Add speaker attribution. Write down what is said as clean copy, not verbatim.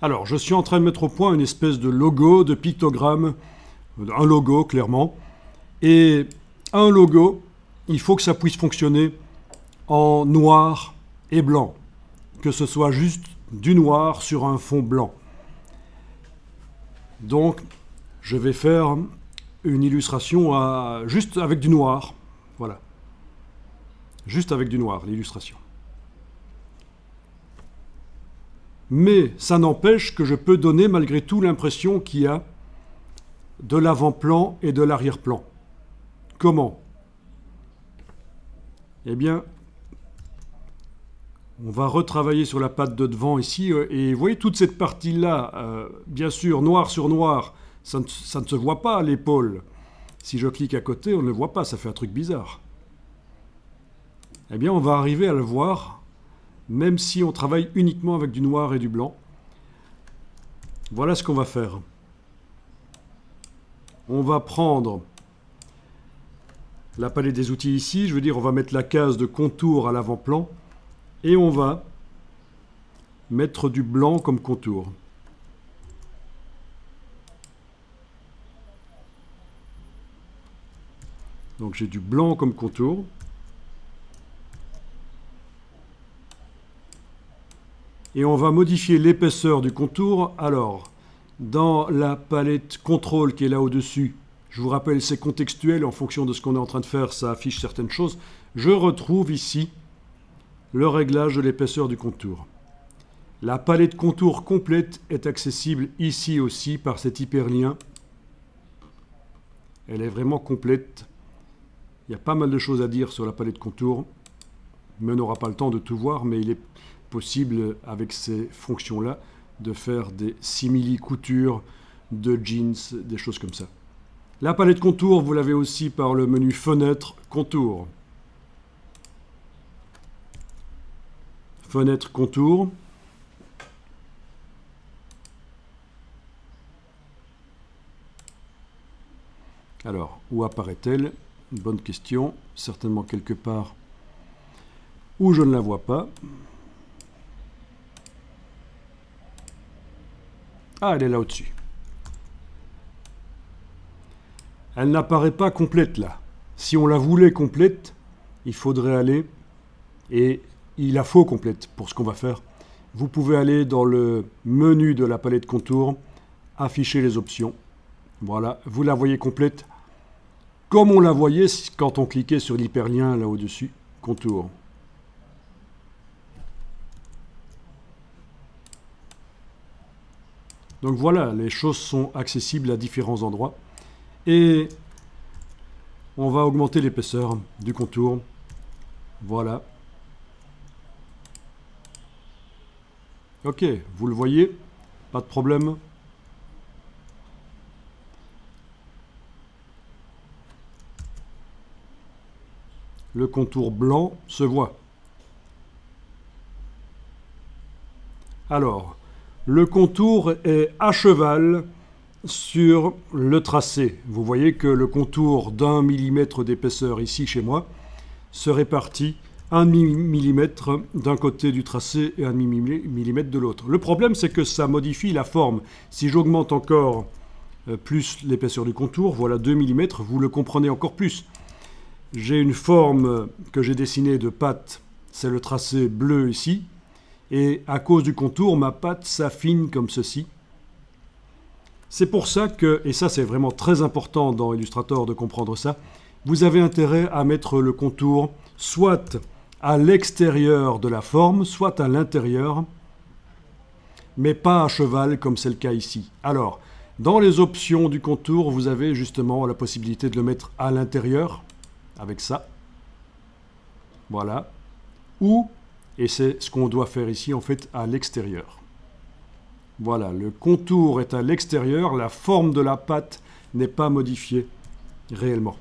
Speaker 1: Alors, je suis en train de mettre au point une espèce de logo, de pictogramme, un logo clairement. Et un logo, il faut que ça puisse fonctionner en noir et blanc, que ce soit juste du noir sur un fond blanc. Donc, je vais faire une illustration juste avec du noir. Voilà. Juste avec du noir, l'illustration. Mais ça n'empêche que je peux donner malgré tout l'impression qu'il y a de l'avant-plan et de l'arrière-plan. Comment? Eh bien, on va retravailler sur la patte de devant ici, et vous voyez toute cette partie-là, bien sûr, noir sur noir, ça ne se voit pas à l'épaule. Si je clique à côté, on ne le voit pas, ça fait un truc bizarre. Eh bien, on va arriver à le voir, même si on travaille uniquement avec du noir et du blanc. Voilà ce qu'on va faire. On va prendre la palette des outils ici, je veux dire, on va mettre la case de contour à l'avant-plan, et on va mettre du blanc comme contour. Donc j'ai du blanc comme contour. Et on va modifier l'épaisseur du contour. Alors, dans la palette contrôle qui est là au-dessus, je vous rappelle, c'est contextuel, en fonction de ce qu'on est en train de faire, ça affiche certaines choses. Je retrouve ici le réglage de l'épaisseur du contour. La palette contour complète est accessible ici aussi par cet hyperlien. Elle est vraiment complète. Il y a pas mal de choses à dire sur la palette contour, mais on n'aura pas le temps de tout voir, mais il est possible, avec ces fonctions-là, de faire des simili-coutures de jeans, des choses comme ça. La palette contour, vous l'avez aussi par le menu Fenêtre, Contour. Fenêtre, Contour. Alors, où apparaît-elle? Bonne question. Certainement quelque part où je ne la vois pas. Ah, elle est là au-dessus. Elle n'apparaît pas complète là. Si on la voulait complète, il faudrait aller, et il la faut complète pour ce qu'on va faire. Vous pouvez aller dans le menu de la palette contour, afficher les options. Voilà, vous la voyez complète, comme on la voyait quand on cliquait sur l'hyperlien là au-dessus, contour. Donc voilà, les choses sont accessibles à différents endroits. Et on va augmenter l'épaisseur du contour. Voilà. Ok, vous le voyez, pas de problème. Le contour blanc se voit. Alors, le contour est à cheval sur le tracé. Vous voyez que le contour d'1 mm d'épaisseur ici chez moi se répartit 1 mm d'un côté du tracé et 1 mm de l'autre. Le problème, c'est que ça modifie la forme. Si j'augmente encore plus l'épaisseur du contour, voilà 2 mm, vous le comprenez encore plus. J'ai une forme que j'ai dessinée de patte, c'est le tracé bleu ici, et à cause du contour, ma patte s'affine comme ceci. C'est pour ça que, et ça c'est vraiment très important dans Illustrator de comprendre ça, vous avez intérêt à mettre le contour soit à l'extérieur de la forme, soit à l'intérieur, mais pas à cheval comme c'est le cas ici. Alors, dans les options du contour, vous avez justement la possibilité de le mettre à l'intérieur, avec ça. Voilà. Ou, et c'est ce qu'on doit faire ici, en fait, à l'extérieur. Voilà, le contour est à l'extérieur, la forme de la patte n'est pas modifiée réellement.